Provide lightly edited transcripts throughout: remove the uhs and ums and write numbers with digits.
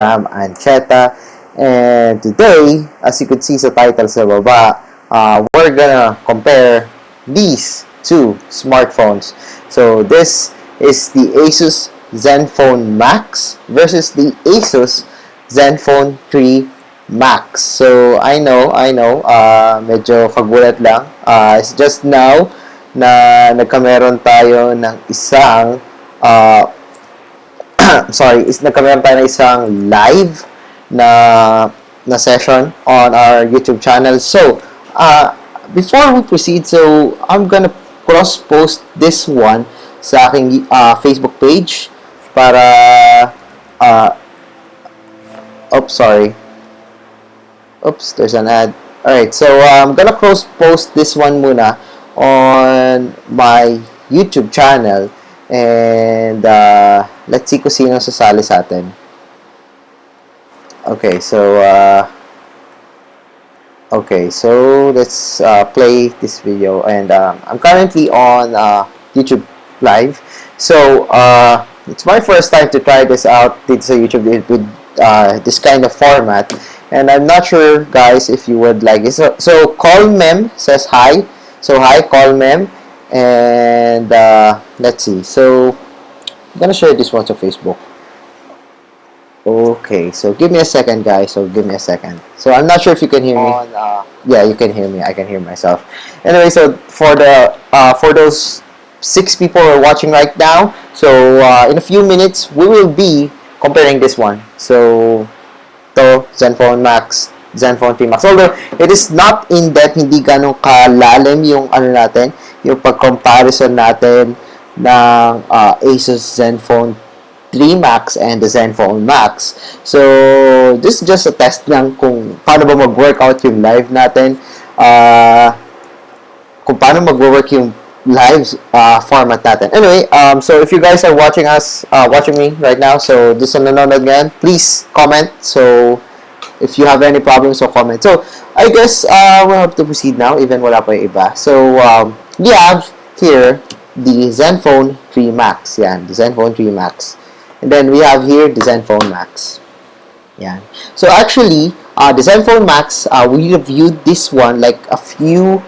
Ancheta. And today, as you could see sa title sa baba, we're gonna compare these two smartphones. So this is the ASUS Zenfone Max versus the ASUS Zenfone 3 Max. So I know, medyo kagulat lang. It's just now na nagkameron tayo ng isang uh, nagkameron tayo ng isang live na session on our YouTube channel. So, before we proceed, so I'm gonna cross-post this one sa aking Facebook page para uh, sorry. Oops, there's an ad. Alright, so I'm gonna cross-post this one muna on my YouTube channel. And let's see kung sino sasali sa atin. Okay, so let's play this video. And I'm currently on YouTube Live. So it's my first time to try this out dito sa YouTube with this kind of format. And I'm not sure, guys, if you would like it. So Call Mem says hi. So hi, Call Mem. And let's see. So I'm gonna share this one to Facebook. Okay, so give me a second, guys. So I'm not sure if you can hear me. Yeah, you can hear me. I can hear myself. Anyway, so for those 6 people who are watching right now, so in a few minutes we will be comparing this one. So to Zenfone Max, Zenfone 3 Max. Although it is not in depth, hindi ganong kalalim yung natin, yung pag-comparison natin ng ASUS Zenfone 3 Max and the Zenfone Max. So, this is just a test lang kung paano ba mag-workout yung live natin. Kung paano mag-work yung live format natin. Anyway, so if you guys are watching me right now, so this is nanonood ngayon, please comment. So, if you have any problems, so comment. So, I guess we'll have to proceed now, even wala pa yung iba. So, we have here the Zenfone 3 Max. Yan, the Zenfone 3 Max. And then we have here the Zenfone Max. Yan. So actually, the Zenfone Max, we reviewed this one like a few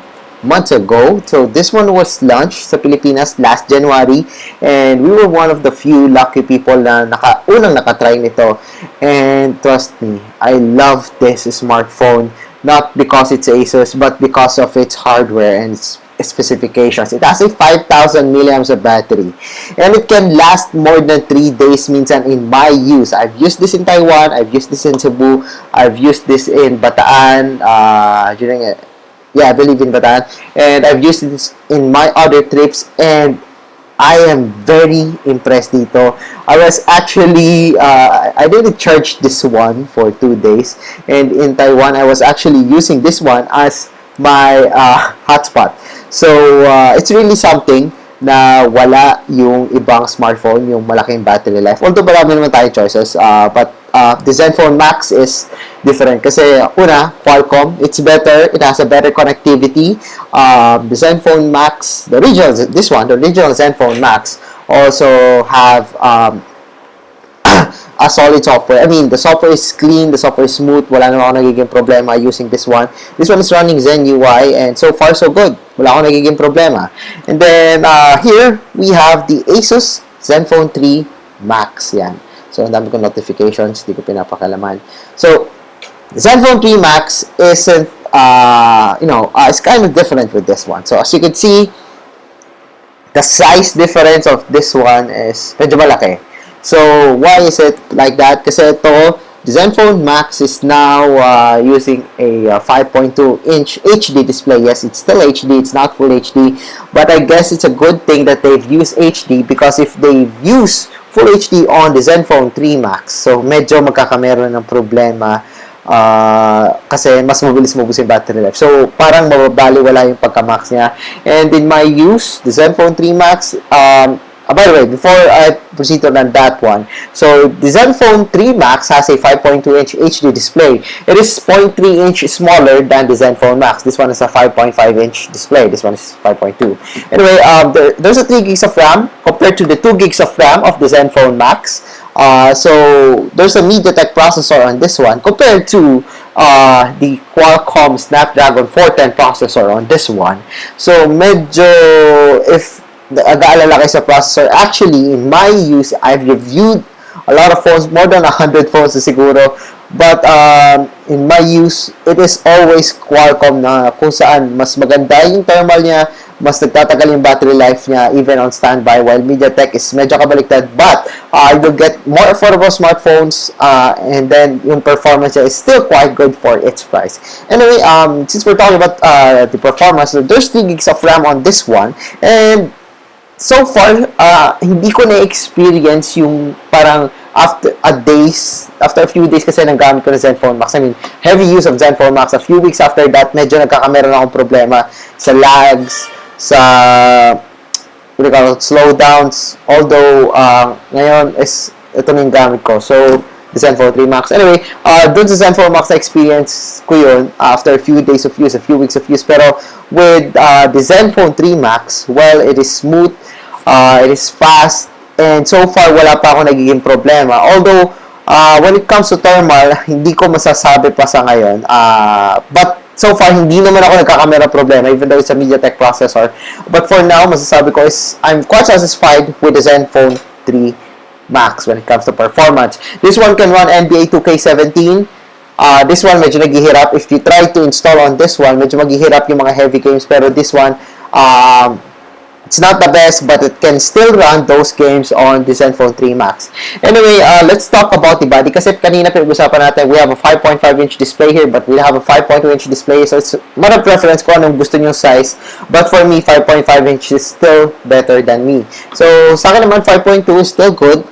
months ago. So this one was launched sa Pilipinas last January. And we were one of the few lucky people na unang nakatry nito. And trust me, I love this smartphone. Not because it's ASUS, but because of its hardware and its specifications. It has a 5,000 milliamps of battery. And it can last more than 3 days minsan in my use. I've used this in Taiwan. I've used this in Cebu. I've used this in Bataan. I believe in Bataan. And I've used this in my other trips. And I am very impressed dito. I was actually, I didn't charge this one for 2 days. And in Taiwan, I was actually using this one as my hotspot. So, it's really something na wala yung ibang smartphone, yung malaking battery life. Although marami naman tayong choices, but the Zenfone Max is different. Kasi una, Qualcomm, it's better. It has a better connectivity. The Zenfone Max, the original Zenfone Max, also have a solid software. I mean, the software is clean, the software is smooth, wala naman ako nagiging problema using this one. This one is running Zen UI, and so far so good. Wala ako nagiging problema. And then, here, we have the ASUS Zenfone 3 Max. Yan. So, ang dami kong notifications, hindi ko pinapakalaman. So, the Zenfone 3 Max isn't, it's kind of different with this one. So, as you can see, the size difference of this one is medyo malaki. So, why is it like that? Kasi ito, the Zenfone Max is now using a 5.2-inch HD display. Yes, it's still HD. It's not full HD. But I guess it's a good thing that they've used HD because if they use full HD on the Zenfone 3 Max, so medyo magkakameron ng problema kasi mas mabilis mabus yung battery life. So, parang mababaliwala yung pagka-max niya. And in my use, the Zenfone 3 Max, by the way, before I proceed on that one, so the Zenfone 3 Max has a 5.2-inch HD display. It is 0.3 inch smaller than the Zenfone Max. This one is a 5.5-inch display. This one is 5.2. Anyway, there's a 3 gigs of RAM compared to the 2 gigs of RAM of the Zenfone Max. So there's a MediaTek processor on this one compared to the Qualcomm Snapdragon 410 processor on this one. So medyo, if nag-aalala kayo sa processor, actually in my use, I've reviewed a lot of phones, more than 100 phones na siguro. But in my use, it is always Qualcomm na kung saan mas maganda yung thermal niya, mas nagtatagal yung battery life niya even on standby, while MediaTek is medyo kabaliktad. But you will get more affordable smartphones and then yung performance niya is still quite good for its price. Anyway, since we're talking about the performance, there's 3 gigs of RAM on this one, and so far, hindi ko na-experience yung parang after a few days kasi nanggamit ko ng Zenfone Max. I mean, heavy use of Zenfone Max. A few weeks after that, medyo nagkakameron akong problema sa lags, sa slowdowns. Although, ngayon is ito na yung gamit ko. So, the Zenfone 3 Max. Anyway, dun sa Zenfone Max na experience ko yun after a few days of use, a few weeks of use. Pero with the Zenfone 3 Max, well, it is smooth, it is fast, and so far wala pa ako nagiging problema. Although when it comes to thermal, hindi ko masasabi pa sa ngayon, but so far hindi naman ako nagkakamera problema even though it's a MediaTek processor. But for now, masasabi ko is I'm quite satisfied with the Zenfone 3 Max when it comes to performance. This one can run NBA 2K17. This one medyo naghihirap. If you try to install on this one, medyo maghihirap yung mga heavy games. Pero this one, it's not the best, but it can still run those games on the Zenfone 3 Max. Anyway, let's talk about the body. Kasi kanina pinag-usapan natin, we have a 5.5-inch display here, but we have a 5.2-inch display. So it's not a preference ko anong gusto nyo size. But for me, 5.5-inch is still better than me. So sa akin naman, 5.2 is still good.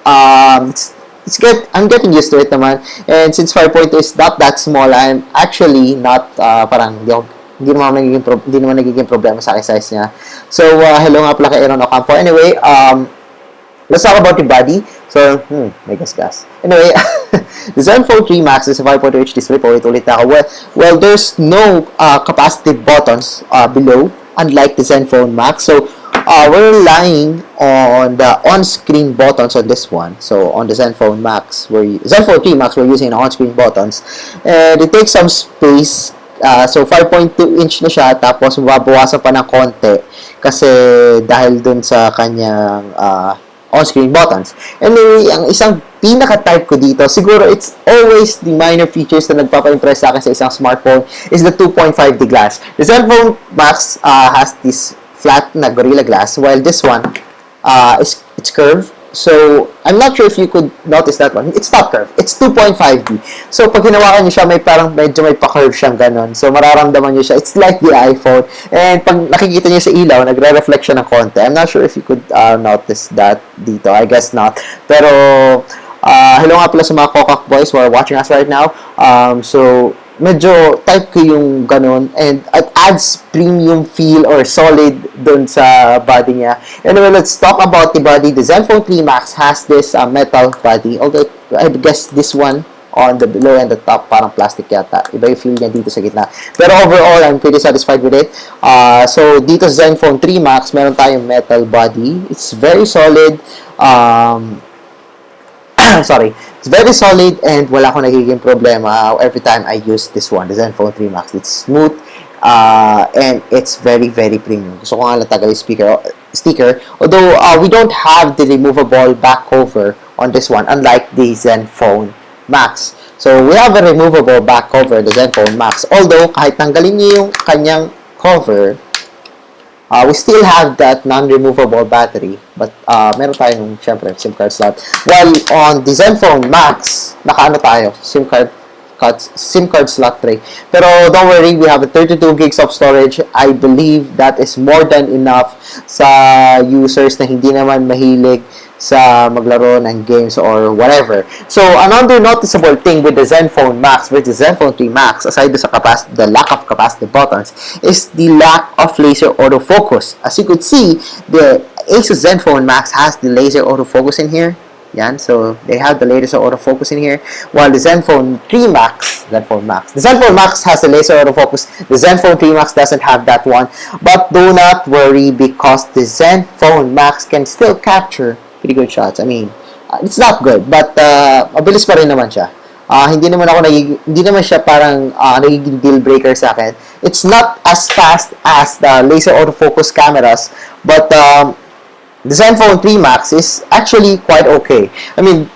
It's good. I'm getting used to it naman. And since 5.2 is not that small, I'm actually not parang hindi naman nagiging problema sa size niya. So, hello nga pala kay Aaron Ocampo. Anyway, let's talk about the body. So, may gas. Anyway, the Zenfone 3 Max is a 5.2-inch display. Paulit-ulit na ako. Well, there's no capacitive buttons below, unlike the Zenfone Max. So, we're relying on the on-screen buttons on this one. So, on the Zenfone 3 Max, we're using the on-screen buttons. And it takes some space. So 5.2-inch na siya, tapos mababawasan pa ng konti kasi dahil dun sa kanyang on-screen buttons. Anyway, ang isang pinaka-type ko dito, siguro it's always the minor features na nagpapa-impress sa akin sa isang smartphone is the 2.5D glass. The Zenfone Max has this flat na Gorilla Glass, while this one it's curved. So, I'm not sure if you could notice that one. It's not curved. It's 2.5D. So, pag hinawakan nyo siya, medyo may pa-curve siyang ganon. So, mararamdaman nyo siya. It's like the iPhone. And pag nakikita nyo sa ilaw, nagre-reflect siya ng konti. I'm not sure if you could notice that dito. I guess not. Pero, hello nga pala sa mga Kokak boys who are watching us right now. So, medyo type ko yung ganon, and it adds premium feel or solid dun sa body niya. Anyway, let's talk about the body. The Zenfone 3 Max has this metal body, although I guess this one on the below and the top parang plastic yata. Iba yung feel niya dito sa gitna. Pero overall, I'm pretty satisfied with it. So dito sa Zenfone 3 Max, meron tayong metal body. It's very solid. Sorry. It's very solid and wala akong nagiging problema every time I use this one, the Zenfone 3 Max. It's smooth and it's very, very premium. Gusto ko nga lang tagal yung sticker. Although we don't have the removable back cover on this one, unlike the Zenfone Max. So we have a removable back cover, the Zenfone Max. Although kahit tanggalin niyo yung kanyang cover, we still have that non-removable battery, but meron tayo nung, syempre, SIM card slot. While on the Zenfone Max, nakaano tayo, SIM card slot tray. Pero don't worry, we have 32 gigs of storage. I believe that is more than enough sa users na hindi naman mahilig sa maglaro ng games or whatever. So, another noticeable thing with the Zenfone Max versus Zenfone 3 Max, aside sa the lack of capacitive buttons, is the lack of laser autofocus. As you could see, the ASUS Zenfone Max has the laser autofocus in here. Yan, so they have the laser autofocus in here. While the Zenfone Max, the Zenfone Max has the laser autofocus. The Zenfone 3 Max doesn't have that one. But do not worry, because the Zenfone Max can still capture pretty good shots. I mean, It's not good, but mabilis pa rin naman siya. Hindi naman siya parang nagiging deal breaker sa akin. It's not as fast as the laser autofocus cameras, but the Zenfone 3 Max is actually quite okay. I mean,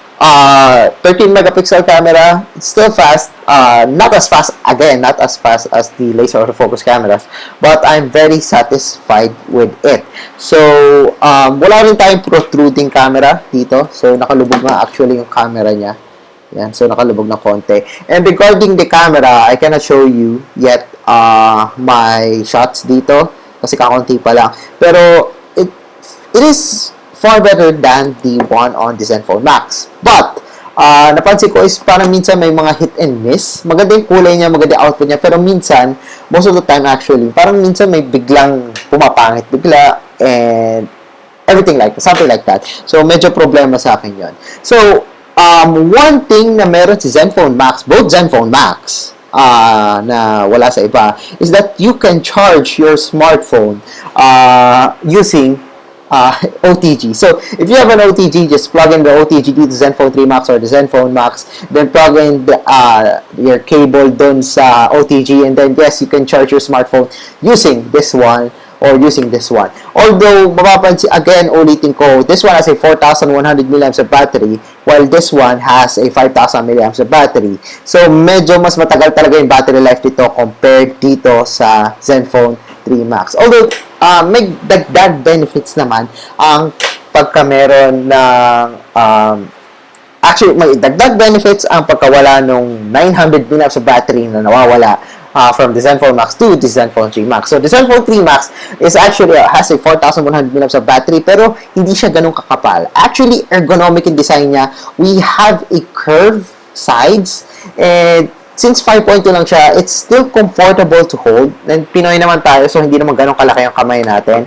13 megapixel camera, it's still fast. Not as fast, again, not as fast as the laser autofocus cameras, but I'm very satisfied with it. So, wala rin tayong protruding camera dito. So, nakalubog nga actually yung camera niya. Yan, so nakalubog na konti. And regarding the camera, I cannot show you yet my shots dito kasi kakunti pa lang. Pero, it is far better than the one on the Zenfone Max. But, napansin ko is parang minsan may mga hit and miss. Maganda yung kulay niya, maganda yung output niya. Pero minsan, most of the time actually, parang minsan may biglang pumapangit bigla and everything like that, something like that. So, medyo problema sa akin yon. So, one thing na meron si Zenfone Max, both Zenfone Max, na wala sa iba, is that you can charge your smartphone using OTG. So, if you have an OTG, just plug in the OTG to the Zenfone 3 Max or the Zenfone Max, then plug in your cable dun sa OTG, and then yes, you can charge your smartphone using this one or using this one. Although, mapapansin, again, ulitin ko, this one has a 4,100 milliamps of battery, while this one has a 5,000 milliamps of battery. So, medyo mas matagal talaga yung battery life dito compared dito sa Zenfone 3 Max. Although, may dagdag benefits naman ang pagka meron ng actually, may dagdag benefits ang pagkawala nung 900 milliamps of battery na nawawala from the Zenfone Max to the Zenfone 3 Max. So, the Zenfone 3 Max is actually has a 4,100 milliamps of battery pero hindi siya ganun kakapal. Actually, ergonomic in design niya. We have a curved sides and since 5.2 lang siya, it's still comfortable to hold. And Pinoy naman tayo, so hindi naman ganun kalaki yung kamay natin.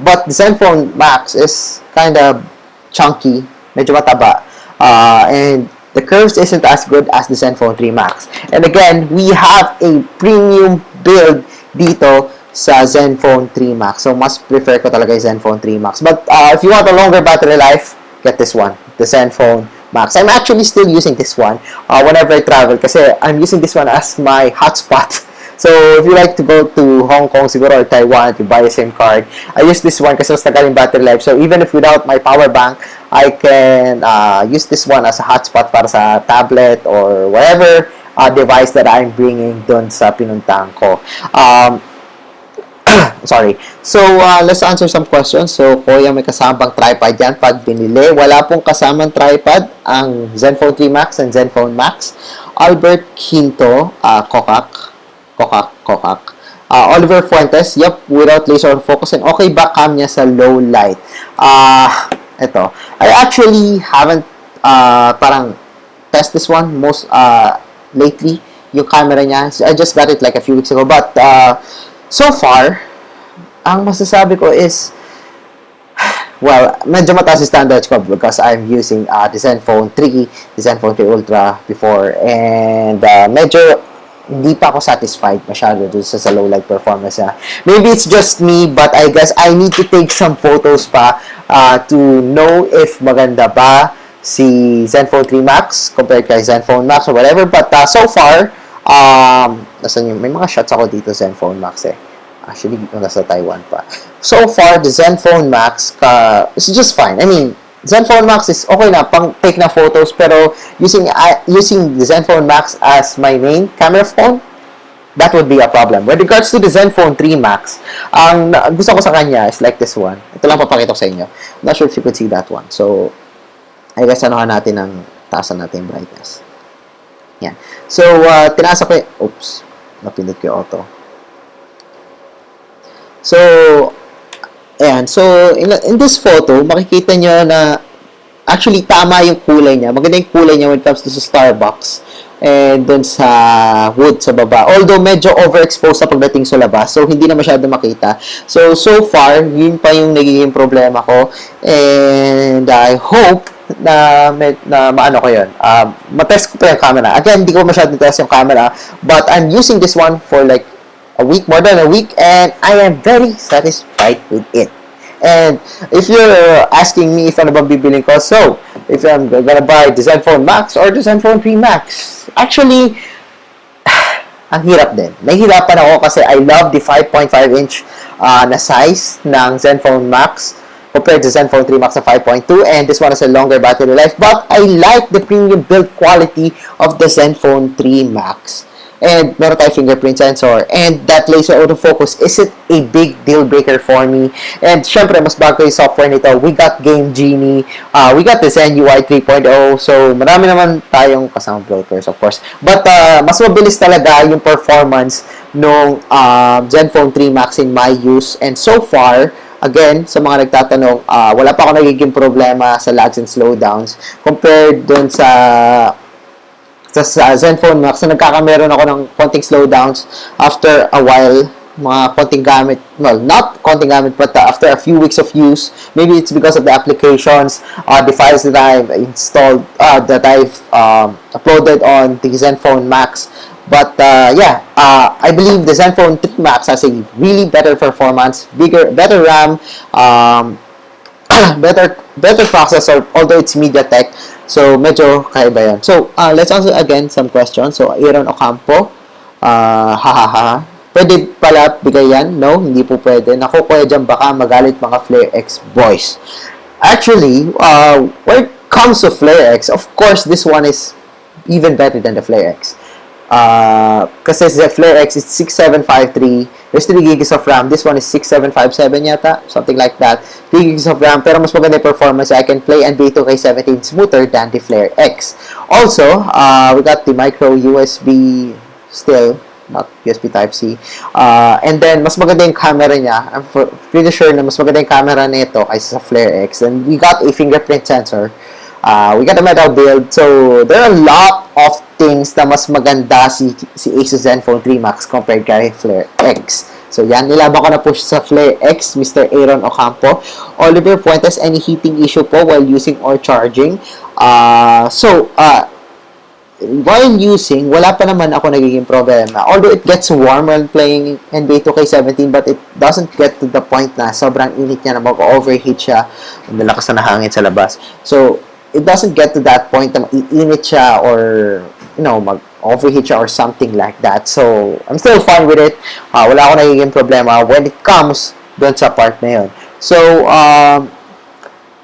But the Zenfone Max is kind of chunky, medyo mataba. And the curves isn't as good as the Zenfone 3 Max. And again, we have a premium build dito sa Zenfone 3 Max. So, mas prefer ko talaga yung Zenfone 3 Max. But if you want a longer battery life, get this one, the Zenfone Max. I'm actually still using this one whenever I travel kasi I'm using this one as my hotspot. So, if you like to go to Hong Kong siguro or Taiwan to buy a SIM card, I use this one kasi mas tagal yung battery life. So, even if without my power bank, I can use this one as a hotspot para sa tablet or whatever device that I'm bringing dun sa pinuntahan ko. Sorry. So, let's answer some questions. So, Kuya, may kasamang tripod yan pag binili. Wala pong kasamang tripod ang Zenfone 3 Max and Zenfone Max. Albert Quinto, Kokak. Oliver Fuentes, yep, without laser focus. And okay ba cam niya sa low light? Ito. I actually haven't parang test this one most lately. Yung camera niya. I just got it like a few weeks ago. But, so far, ang masasabi ko is, well, medyo mataas yung standards ko because I'm using the Zenfone 3, the Zenfone 3 Ultra before, and medyo hindi pa ako satisfied masyado dun sa low light performance niya. Maybe it's just me, but I guess I need to take some photos pa to know if maganda ba si Zenfone 3 Max compared kay Zenfone Max or whatever. But so far, may mga shots ako dito Zenfone Max eh. Actually, nasa Taiwan pa. So far, the Zenfone Max is just fine. I mean, Zenfone Max is okay na pang take na photos, pero using the Zenfone Max as my main camera phone, that would be a problem. With regards to the Zenfone 3 Max, ang gusto ko sa kanya is like this one. Ito lang papakita ko sa inyo. I'm not sure if you could see that one. So, I guess anuhan natin taasan natin yung brightness. Yan. So, tinasa ko oops, napindot ko yung auto. So, ayan. So, in this photo, makikita nyo na actually tama yung kulay niya. Maganda yung kulay niya when it comes to Starbucks and dun sa wood sa baba. Although, medyo overexposed sa pagdating sa labas. So, hindi na masyado makita. So far, yun pa yung nagiging problema ko. And I hope na maano ko yun. Matest ko pa yung camera. Again, hindi ko masyado test yung camera. But I'm using this one for like a week, more than a week, and I am very satisfied with it. And if you're asking me if ano ba bibiling ko, so, if I'm gonna buy the Zenfone Max or the Zenfone 3 Max, actually, ang hirap din. Nahihirapan ako kasi I love the 5.5-inch na size ng Zenfone Max compared to Zenfone 3 Max na 5.2, and this one has a longer battery life, but I like the premium build quality of the Zenfone 3 Max. And meron tayo fingerprint sensor, and that laser autofocus isn't a big deal breaker for me. And syempre, mas bago yung software nito. We got Game Genie, we got the Zen UI 3.0, so marami naman tayong kasama bloatwares, of course. But mas mabilis talaga yung performance ng Zenfone 3 Max in my use, and so far, again, sa mga nagtatanong, wala pa ako nagiging problema sa lags and slowdowns compared dun sa Zenfone Max na nagkakameron ako ng konting slowdowns after a while, mga konting gamit, well, not konting gamit, but after a few weeks of use. Maybe it's because of the applications, the files that I've installed, that I've uploaded on the Zenfone Max. But yeah, I believe the Zenfone 3 Max has a really better performance, better RAM, better processor, although it's MediaTek. So, medyo kaiba yan. So, let's answer again some questions. So, Aaron Ocampo, pwede pala bigay yan? No, hindi po pwede. Naku, kuya dyan, baka magalit mga Flare X boys. Actually, when it comes to Flare X, of course, this one is even better than the Flare X. Kasi the Flare X is 6753. There's 3 gigs of RAM. This one is 6757 yata. Something like that. 3 gigs of RAM. Pero mas maganda yung performance. I can play NBA 2K17 smoother than the Flare X. Also, we got the micro USB still. Not USB Type-C. And then, mas maganda yung camera niya. I'm pretty sure na mas maganda yung camera nito kaysa sa Flare X. And we got a fingerprint sensor. We got a metal build. So, there are a lot of things na mas maganda si ASUS Zenfone 3 Max compared kay Flare X. So, yan. Nilaban ko na po sa Flare X, Mr. Aaron Ocampo. Oliver Fuentes, any heating issue po while using or charging? While using, wala pa naman ako nagiging problema. Although it gets warm when playing NBA 2K17, but it doesn't get to the point na sobrang init niya na mag-overheat siya. Ang lakas na hangin sa labas. So, it doesn't get to that point na mag-iinit siya or, mag-overheat siya or something like that. So, I'm still fine with it. Wala ako nagiging problema when it comes doon sa part na yun. So,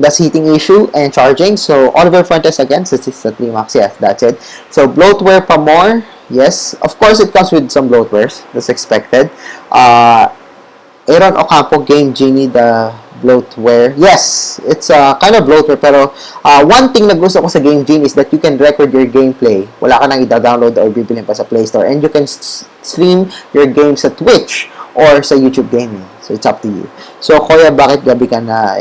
that's heating issue and charging. So, Oliver Fuentes again, since it's the 3 Max, yes, that's it. So, bloatware pa more. Yes, of course, it comes with some bloatwares. That's expected. Aaron Ocampo, Game Genie, the bloatware. Yes, it's kind of bloatware, pero one thing na gusto ko sa Game Genie is that you can record your gameplay. Wala ka nang i-download or bibilin pa sa Play Store, and you can stream your games sa Twitch or sa YouTube Gaming. So, it's up to you. So, Kuya, bakit gabi ka na?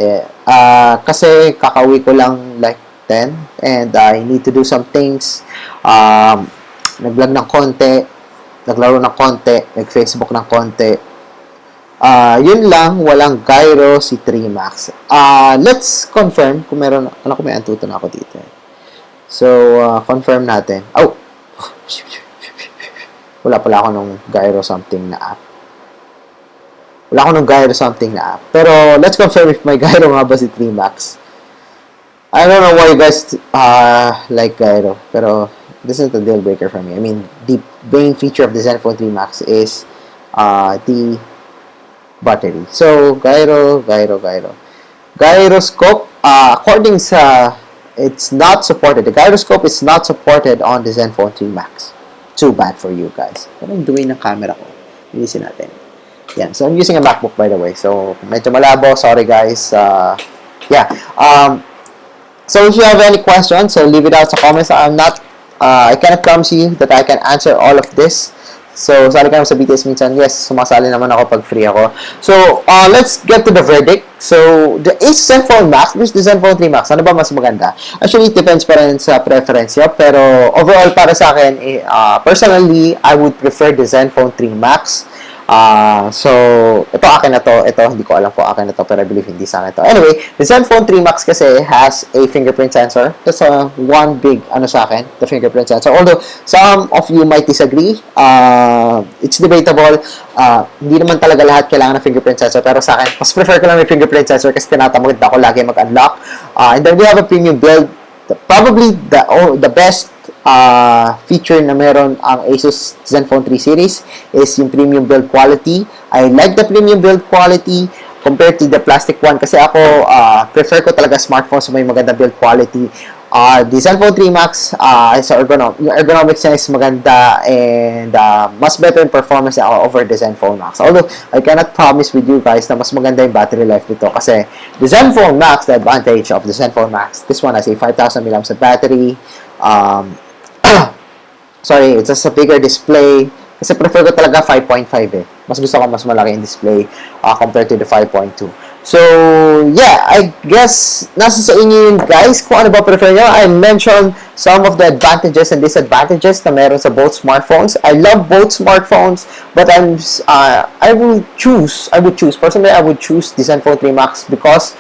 Kasi kakauwi ko lang like 10, and I need to do some things. Nag-vlog ng konti, naglaro ng konti, nag-Facebook ng konti. Yun lang, walang gyro si 3 Max. Let's confirm kung meron, ko may antuto na ako dito. So, confirm natin. Oh! Wala pala ako nung gyro something na app. Pero, let's confirm if may gyro nga ba si 3 Max. I don't know why you guys like gyro, pero this is the deal breaker for me. I mean, the main feature of the Zenfone 3 Max is the battery. So, gyroscope, according sa, it's not supported. The gyroscope is not supported on the Zenfone 3 Max. Too bad for you guys. Anong doing ng camera ko? Ilisin natin. Yan. So, I'm using a MacBook, by the way. So, medyo malabo. Sorry, guys. Yeah. So, if you have any questions, so leave it out sa comments. I cannot promise you that I can answer all of this. So, sali ka naman sa BTS minsan. Yes, sumasali naman ako pag free ako. So, let's get to the verdict. So, the ASUS Zenfone Max versus the Zenfone 3 Max. Ano ba mas maganda? Actually, it depends pa rin sa preference nyo. Pero, overall, para sa akin, personally, I would prefer the Zenfone 3 Max. So, ito akin na to. Ito, hindi ko alam po akin na to, pero I believe hindi sa akin to. Anyway, the Zenfone 3 Max kasi has a fingerprint sensor. That's one big, sa akin, the fingerprint sensor. Although, some of you might disagree. It's debatable. Hindi naman talaga lahat kailangan ng fingerprint sensor, pero sa akin, mas prefer ko lang yung fingerprint sensor kasi tinatamad ako lagi mag-unlock. And then we have a premium build. Probably the best feature na meron ang ASUS Zenfone 3 series is yung premium build quality. I like the premium build quality compared to the plastic one kasi ako prefer ko talaga smartphones may maganda build quality. The Zenfone 3 Max is yung ergonomics niya is maganda and mas better in performance over the Zenfone Max. Although, I cannot promise with you guys na mas maganda yung battery life nito kasi the Zenfone Max, the advantage of the Zenfone Max, this one has a 5,000 mAh battery. Sorry, it's just a bigger display. Kasi prefer ko talaga 5.5 eh. Mas gusto ko mas malaki yung display compared to the 5.2. So, yeah, I guess nasa sa inyo yun guys kung ano ba prefer nyo. I mentioned some of the advantages and disadvantages na meron sa both smartphones. I love both smartphones, but I would choose, personally, I would choose the Zenfone 3 Max because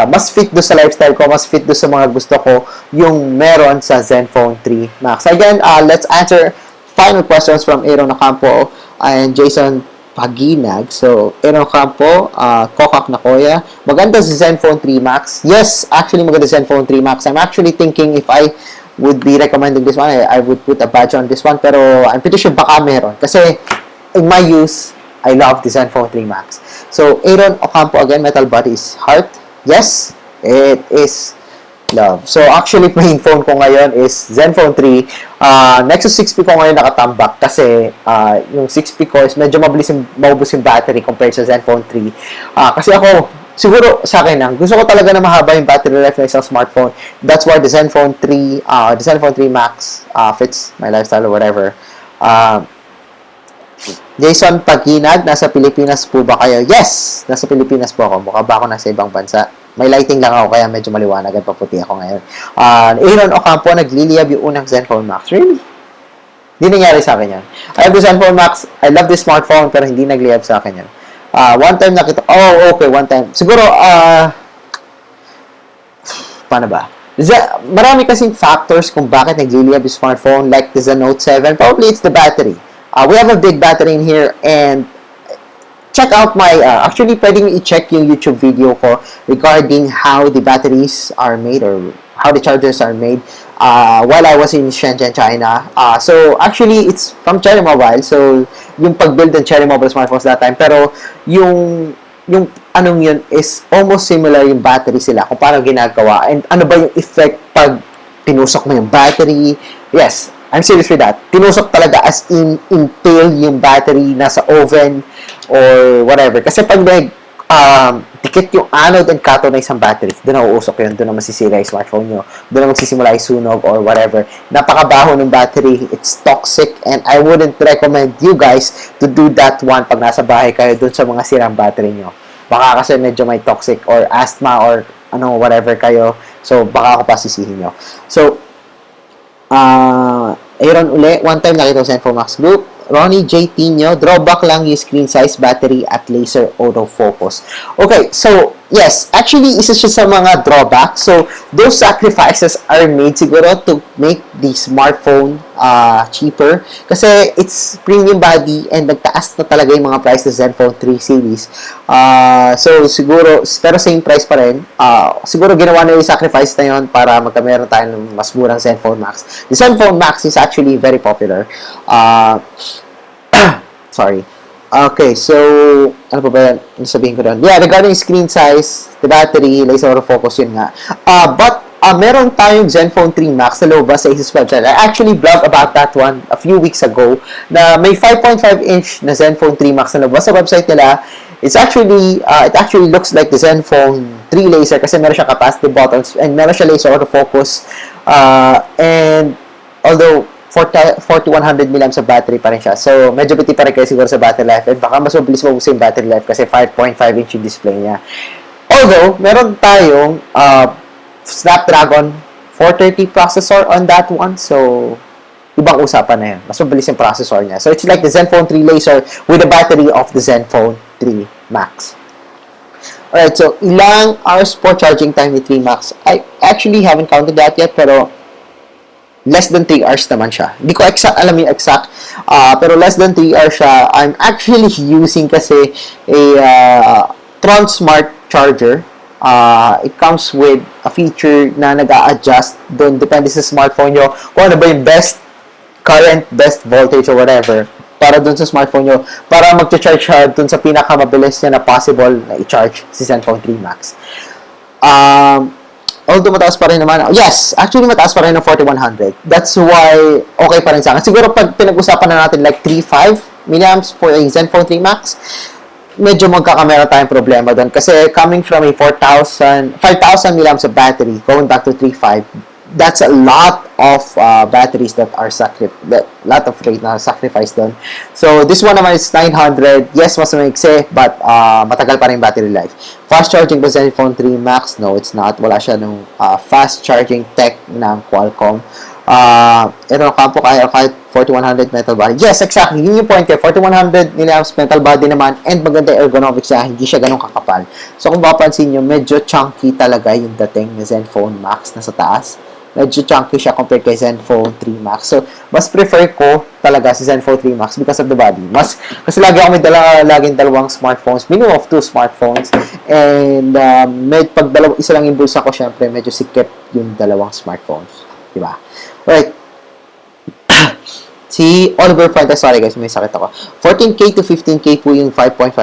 mas fit do sa lifestyle ko, mas fit do sa mga gusto ko yung meron sa Zenfone 3 Max. Again, let's answer final questions from Aaron Ocampo and Jason Paginag. So, Aaron Ocampo, Kokak na Koya. Maganda si Zenfone 3 Max. Yes, actually maganda si Zenfone 3 Max. I'm actually thinking if I would be recommending this one, I would put a badge on this one. Pero I'm pretty sure baka meron. Kasi in my use, I love the Zenfone 3 Max. So, Aaron Ocampo again, metal body is heart. Yes, it is love. So, actually, main phone ko ngayon is Zenfone 3. Nexus 6P ko ngayon nakatambak kasi yung 6P ko is medyo maubos yung battery compared sa Zenfone 3. Kasi ako, siguro sa akin lang, gusto ko talaga na mahaba yung battery life ng isang smartphone. That's why the Zenfone 3 Max fits my lifestyle or whatever. Jason Paginag, nasa Pilipinas po ba kayo? Yes! Nasa Pilipinas po ako. Mukha ba ako nasa ibang bansa? May lighting lang ako, kaya medyo maliwanag at paputi ako ngayon. Aaron Ocampo, nagliliyab yung unang Zenfone Max. Really? Hindi nangyari sa akin yan. I have the Zenfone Max. I love this smartphone, pero hindi nagliyab sa akin yan. One time nakita... Oh, okay, one time. Siguro, paano ba? Marami kasing factors kung bakit nagliliyab yung smartphone, like the Note 7. Probably it's the battery. We have a big battery in here, and check out my, actually, pwedeng i-check yung YouTube video ko regarding how the batteries are made or how the chargers are made while I was in Shenzhen, China. So, actually, it's from Cherry Mobile. So, yung pag-build ng Cherry Mobile smartphones that time. Pero, yung anong yun is almost similar yung battery sila kung paano ginagawa. And ano ba yung effect pag tinusok mo yung battery. Yes, I'm serious with that. Tinusok talaga as in impale yung battery nasa oven or whatever. Kasi pag dikit yung anode and cathode na isang battery, doon na uusok yun, doon na masisira yung smartphone nyo, doon na magsisimula yung sunog or whatever. Napakabaho ng battery, it's toxic, and I wouldn't recommend you guys to do that one pag nasa bahay kayo doon sa mga sirang battery nyo. Baka kasi medyo may toxic or asthma or whatever kayo, so baka ako pasisihin nyo. So, Aaron uli, one time nakita ko sa Zenfone Max Group. Ronnie J. Tino, drawback lang yung screen size, battery, at laser autofocus. Okay, so, yes, actually, isa siya sa mga drawbacks. So, those sacrifices are made siguro to make the smartphone cheaper. Kasi it's premium body and nagtaas na talaga yung mga price ng Zenfone 3 series. So, siguro, pero same price pa rin. Siguro ginawa na yung sacrifice na yun para magkameron tayo ng mas murang Zenfone Max. The Zenfone Max is actually very popular. Sorry. Okay, so, ano pa ba yan? Sabihin ko doon? Yeah, regarding screen size, the battery, laser autofocus, yun nga. But, meron tayong Zenfone 3 Max na lobas sa ASUS website. I actually blogged about that one a few weeks ago na may 5.5-inch na Zenfone 3 Max na lobas sa website nila. It's actually, it actually looks like the Zenfone 3 laser kasi meron siya capacitive buttons and meron siya laser autofocus. And, although, 4100 mAh sa battery pa rin siya. So, medyo biti pa rin kayo siguro sa battery life. And baka mas mabilis mabusin yung battery life kasi 5.5-inch yung display niya. Although, meron tayong Snapdragon 430 processor on that one. So, ibang usapan na yan. Mas mabilis yung processor niya. So, it's like the Zenfone 3 Laser with the battery of the Zenfone 3 Max. Alright, so ilang hours po charging time ni 3 Max? I actually haven't counted that yet, pero less than 3 hours naman siya. Hindi ko alam yung exact, pero less than 3 hours siya. I'm actually using kasi a Tron Smart Charger. It comes with a feature na nag-a-adjust doon, depende sa smartphone nyo, kung ano ba yung best current, best voltage or whatever, para doon sa smartphone nyo, para mag-charge siya doon sa pinakamabilis niya na possible na i-charge si Zenfone 3 Max. Although mataas pa rin naman, yes, actually mataas pa rin ng 4100. That's why okay pa rin sa akin. Siguro pag pinag-usapan na natin like 3.5 milliamps for a Zenfone 3 Max, medyo magkakamera tayong problema doon. Kasi coming from a 5,000 milliamps of battery, going back to 3.5, that's a lot of batteries that are lot of rate na sacrificed doon. So, this one naman is 900. Yes, mas maiksi, but matagal pa rin battery life. Fast charging ba Zenfone 3 Max? No, it's not. Wala siya ng fast charging tech ng Qualcomm. Ito kampo kahit 4100 metal body. Yes, exactly. Yun yung point ko. 4100 milliamps metal body naman, and maganda ergonomics niya. Hindi siya ganun kakapal. So, kung mapapansin nyo, medyo chunky talaga yung dating ng Zenfone Max na sa taas. Medyo chunky siya compared kay Zenfone 3 Max. So, mas prefer ko talaga si Zenfone 3 Max because of the body. Kasi lagi ako may laging dalawang smartphones. Minimum of 2 smartphones. And, pag isa lang yung bulsa ko, syempre, medyo sikip yung dalawang smartphones. Diba? Alright. Si Oliver Fuentes, sorry guys, may sakit ako. 14K to 15K po yung 5.5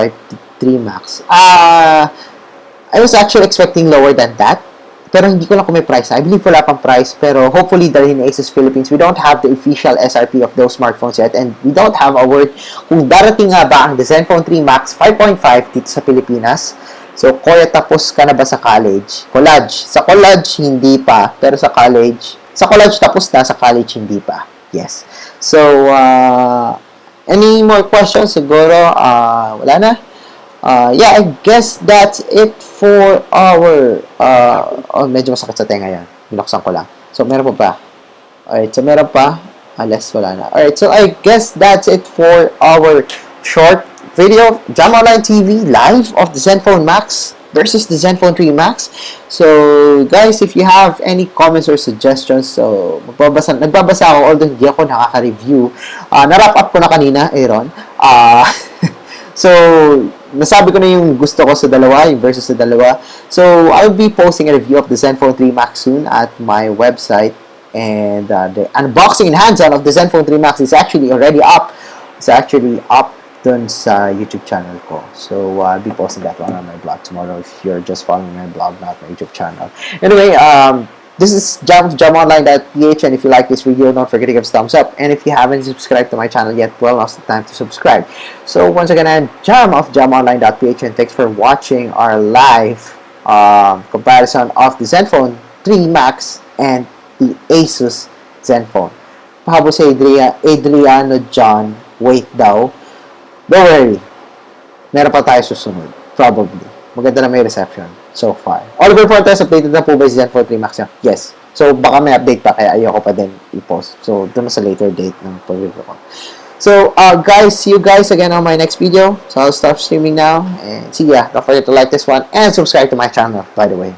3 Max. I was actually expecting lower than that. Pero hindi ko lang kung may price. I believe wala pang price. Pero hopefully, dahil in ASUS Philippines, we don't have the official SRP of those smartphones yet. And we don't have a word kung darating nga ba ang Zenfone 3 Max 5.5 dito sa Pilipinas. So, Koya, tapos ka na ba sa college? College. Sa college, hindi pa. Pero sa college tapos na. Sa college, hindi pa. Yes. So, any more questions? Siguro, wala na. Yeah, I guess that's it for our, medyo masakit sa tenga yan. Binuksan ko lang. So, meron pa ba? Alright, so meron pa. Alas, wala na. Alright, so I guess that's it for our short video. Jam Online TV live of the Zenfone Max versus the Zenfone 3 Max. So, guys, if you have any comments or suggestions, so, nagbabasa ako, although hindi ako nakaka-review. Na-wrap up ko na kanina, Aaron. So, nasabi ko na yung gusto ko sa dalawa, yung versus sa dalawa. So, I'll be posting a review of the Zenfone 3 Max soon at my website. And the unboxing and hands-on of the Zenfone 3 Max is actually already up. It's actually up dun sa YouTube channel ko. So, I'll be posting that one on my blog tomorrow if you're just following my blog, not my YouTube channel. Anyway, this is jamonline.ph, and if you like this video, don't forget to give us a thumbs up. And if you haven't subscribed to my channel yet, well, now's the time to subscribe. So once again, I'm Jam of jamonline.ph, and thanks for watching our live comparison of the Zenfone 3 Max and the ASUS Zenfone. Pahabo si Adriano John, wait daw. Don't worry, meron pa tayo susunod. Probably. Maganda na may reception so far. Oliver Fuentes, updated na po ba si Zenfone 3 Max niya? Yes. So, baka may update pa, kaya ayoko pa din i-post. So, doon sa later date ng pag-review ko. So, guys, see you guys again on my next video. So, I'll stop streaming now. And see ya. Don't forget to like this one and subscribe to my channel, by the way.